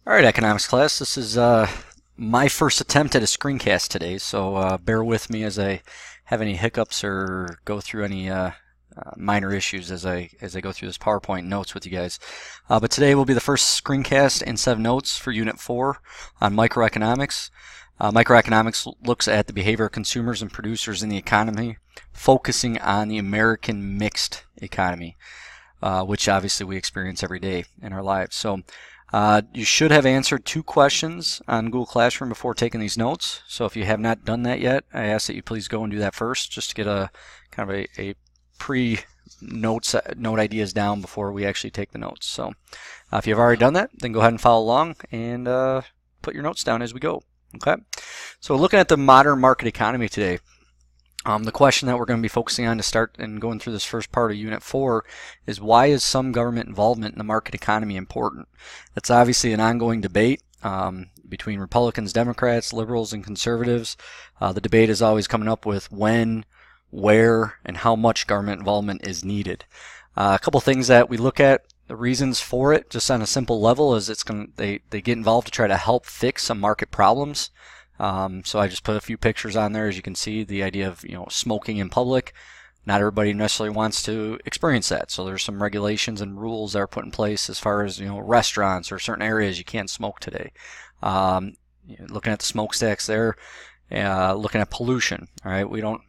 All right, economics class. This is my first attempt at a screencast today, so bear with me as I have any hiccups or go through any minor issues as I go through this PowerPoint notes with you guys. But today will be the first screencast and set of notes for Unit 4 on microeconomics. Microeconomics looks at the behavior of consumers and producers in the economy, focusing on the American mixed economy, which obviously we experience every day in our lives. So you should have answered 2 questions on Google Classroom before taking these notes. So if you have not done that yet, I ask that you please go and do that first, just to get a kind of a pre-note ideas down before we actually take the notes. So if you've already done that, then go ahead and follow along and put your notes down as we go. Okay. So looking at the modern market economy today. The question that we're going to be focusing on to start and going through this first part of Unit 4 is, why is some government involvement in the market economy important? That's obviously an ongoing debate between Republicans, Democrats, liberals, and conservatives. The debate is always coming up with when, where, and how much government involvement is needed. A couple things that we look at, the reasons for it, just on a simple level, is they get involved to try to help fix some market problems. So I just put a few pictures on there. As you can see, the idea of smoking in public. Not everybody necessarily wants to experience that. So there's some regulations and rules that are put in place as far as restaurants or certain areas you can't smoke today. Looking at the smokestacks there, looking at pollution. All right, we don't.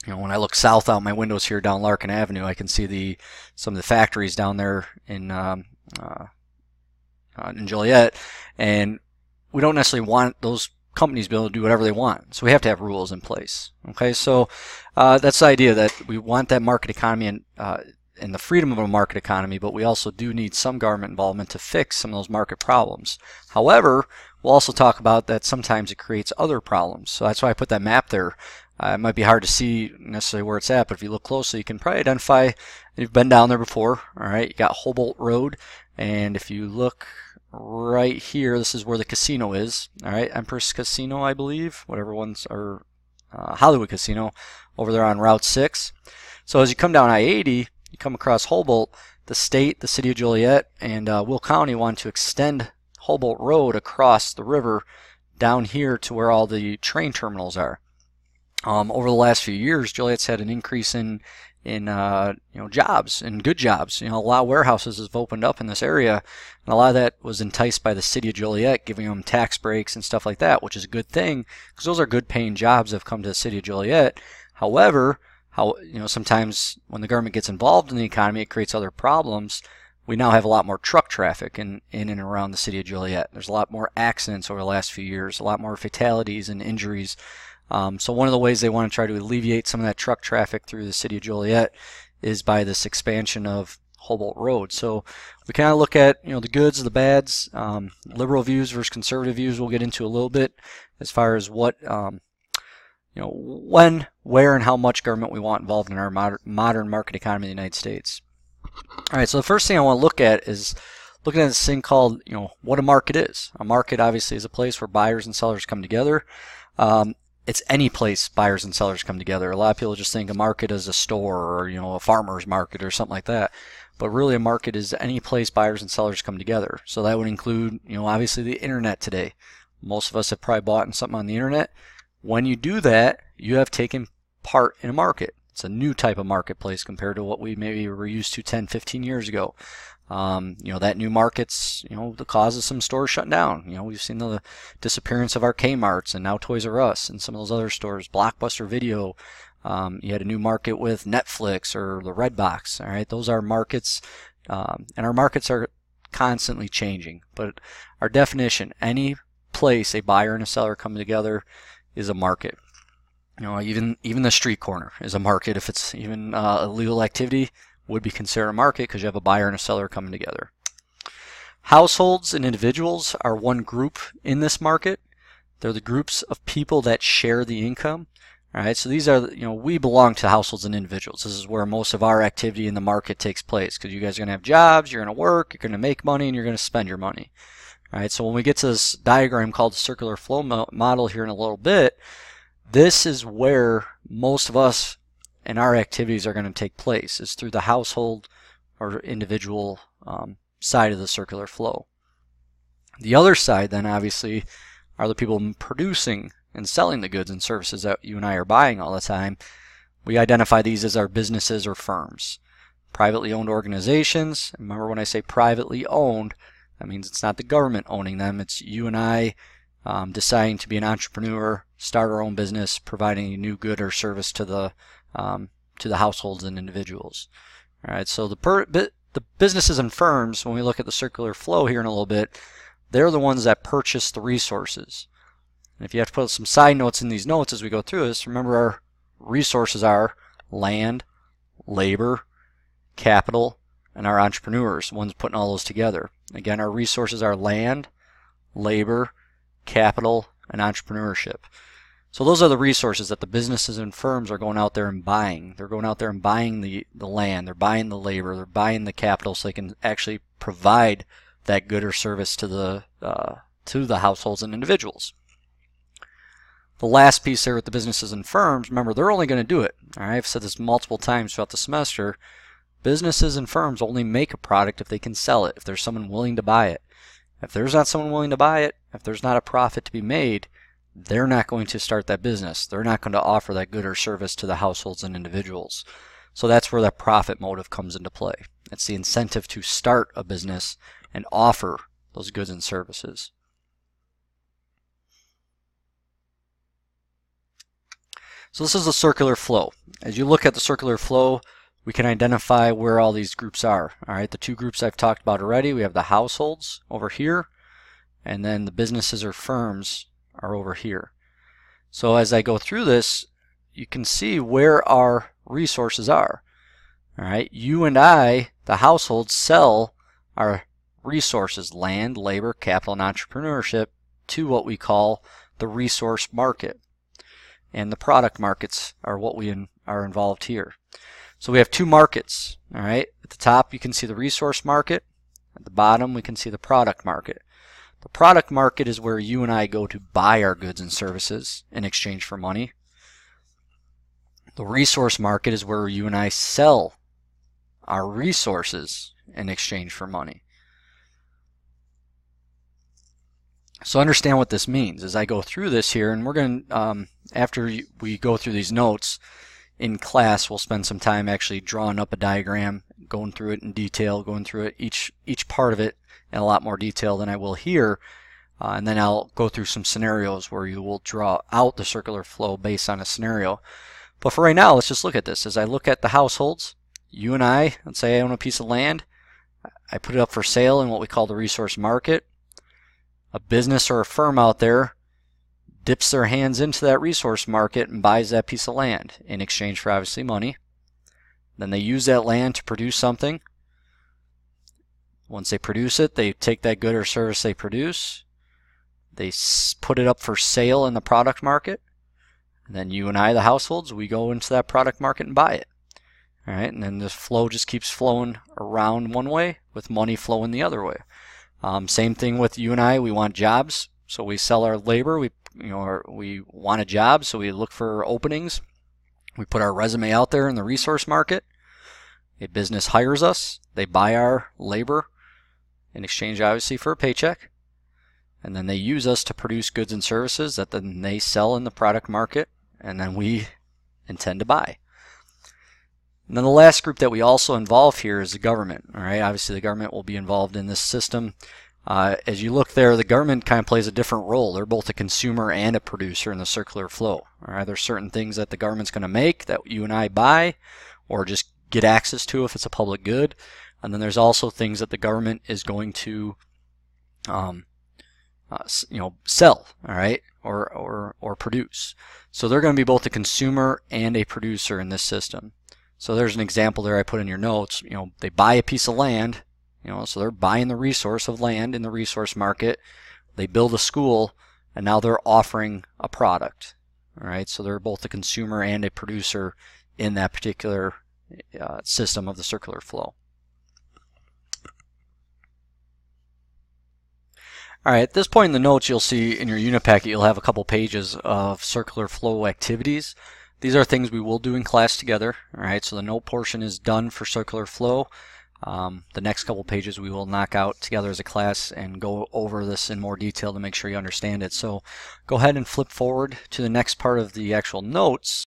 When I look south out my windows here down Larkin Avenue, I can see some of the factories down there in Joliet, and we don't necessarily want those companies be able to do whatever they want. So we have to have rules in place. Okay, so that's the idea, that we want that market economy and the freedom of a market economy, but we also do need some government involvement to fix some of those market problems. However, we'll also talk about that sometimes it creates other problems. So that's why I put that map there. It might be hard to see necessarily where it's at, but if you look closely, you can probably identify. You've been down there before. All right, you got Humboldt Road, and if you look right here, this is where the casino is. All right, Empress Casino, I believe, whatever ones are, Hollywood Casino, over there on Route 6. So as you come down I-80, you come across Humboldt. The state, the city of Joliet, and Will County want to extend Humboldt Road across the river down here to where all the train terminals are. Over the last few years, Joliet's had an increase in jobs, and good jobs. A lot of warehouses have opened up in this area, and a lot of that was enticed by the city of Joliet, giving them tax breaks and stuff like that, which is a good thing because those are good paying jobs that have come to the city of Joliet. However, sometimes when the government gets involved in the economy, it creates other problems. We now have a lot more truck traffic in and around the city of Joliet. There's a lot more accidents over the last few years, a lot more fatalities and injuries. So one of the ways they want to try to alleviate some of that truck traffic through the city of Joliet is by this expansion of Humboldt Road. So we kind of look at the goods, the bads, liberal views versus conservative views. We'll get into a little bit as far as what when, where, and how much government we want involved in our modern market economy in the United States. All right. So the first thing I want to look at is looking at this thing called what a market is. A market obviously is a place where buyers and sellers come together. It's any place buyers and sellers come together. A lot of people just think a market is a store or a farmer's market or something like that. But really a market is any place buyers and sellers come together. So that would include obviously the internet today. Most of us have probably bought something on the internet. When you do that, you have taken part in a market. It's a new type of marketplace compared to what we maybe were used to 10, 15 years ago. That new market's, the cause of some stores shutting down. We've seen the disappearance of our Kmart's and now Toys R Us and some of those other stores, Blockbuster Video. You had a new market with Netflix or the Redbox. All right, those are markets, and our markets are constantly changing. But our definition, any place a buyer and a seller come together, is a market. Even the street corner is a market. If it's even illegal activity, would be considered a market because you have a buyer and a seller coming together. Households and individuals are one group in this market. They're the groups of people that share the income. All right, so these are, we belong to households and individuals. This is where most of our activity in the market takes place because you guys are going to have jobs, you're going to work, you're going to make money, and you're going to spend your money. All right, so when we get to this diagram called the circular flow model here in a little bit, this is where most of us and our activities are going to take place, is through the household or individual side of the circular flow. The other side then obviously are the people producing and selling the goods and services that you and I are buying all the time. We identify these as our businesses or firms. Privately owned organizations, remember when I say privately owned, that means it's not the government owning them, it's you and I deciding to be an entrepreneur, start our own business, providing a new good or service to the households and individuals. All right, so the businesses and firms, when we look at the circular flow here in a little bit, they're the ones that purchase the resources. And if you have to put some side notes in these notes as we go through this, remember our resources are land, labor, capital, and our entrepreneurs, the ones putting all those together. Again, our resources are land, labor, capital, and entrepreneurship. So those are the resources that the businesses and firms are going out there and buying. They're going out there and buying the land, they're buying the labor, they're buying the capital so they can actually provide that good or service to the households and individuals. The last piece there with the businesses and firms, remember, they're only going to do it. All right, I've said this multiple times throughout the semester. Businesses and firms only make a product if they can sell it, if there's someone willing to buy it. If there's not someone willing to buy it, if there's not a profit to be made, they're not going to start that business. They're not going to offer that good or service to the households and individuals. So that's where that profit motive comes into play. It's the incentive to start a business and offer those goods and services. So this is the circular flow. As you look at the circular flow, we can identify where all these groups are. All right, the two groups I've talked about already, we have the households over here, and then the businesses or firms are over here. So as I go through this, you can see where our resources are. All right, you and I, the households, sell our resources, land, labor, capital, and entrepreneurship, to what we call the resource market. And the product markets are what we are involved here. So we have two markets. All right, at the top you can see the resource market. At the bottom we can see the product market. The product market is where you and I go to buy our goods and services in exchange for money. The resource market is where you and I sell our resources in exchange for money. So understand what this means as I go through this here, and we're going to, after we go through these notes in class, we'll spend some time actually drawing up a diagram, going through it in detail, going through it each part of it in a lot more detail than I will here, and then I'll go through some scenarios where you will draw out the circular flow based on a scenario. But for right now, let's just look at this. As I look at the households, you and I, let's say I own a piece of land, I put it up for sale in what we call the resource market. A business or a firm out there dips their hands into that resource market and buys that piece of land in exchange for obviously money. Then they use that land to produce something. Once they produce it, they take that good or service they produce, they put it up for sale in the product market, and then you and I, the households, we go into that product market and buy it. All right, and then the flow just keeps flowing around one way with money flowing the other way. Same thing with you and I. We want jobs, so we sell our labor. We want a job, so we look for openings. We put our resume out there in the resource market. A business hires us. They buy our labor in exchange, obviously, for a paycheck, and then they use us to produce goods and services that then they sell in the product market, and then we intend to buy. And then the last group that we also involve here is the government. All right, obviously the government will be involved in this system. As you look there, the government kind of plays a different role. They're both a consumer and a producer in the circular flow. All right, there's certain things that the government's going to make that you and I buy or just get access to if it's a public good. And then there's also things that the government is going to sell, all right, or produce. So they're going to be both a consumer and a producer in this system. So there's an example there I put in your notes. They buy a piece of land, so they're buying the resource of land in the resource market. They build a school, and now they're offering a product. All right, so they're both a consumer and a producer in that particular system of the circular flow. All right, at this point in the notes, you'll see in your unit packet, you'll have a couple pages of circular flow activities. These are things we will do in class together. All right, so the note portion is done for circular flow. The next couple pages we will knock out together as a class and go over this in more detail to make sure you understand it. So go ahead and flip forward to the next part of the actual notes.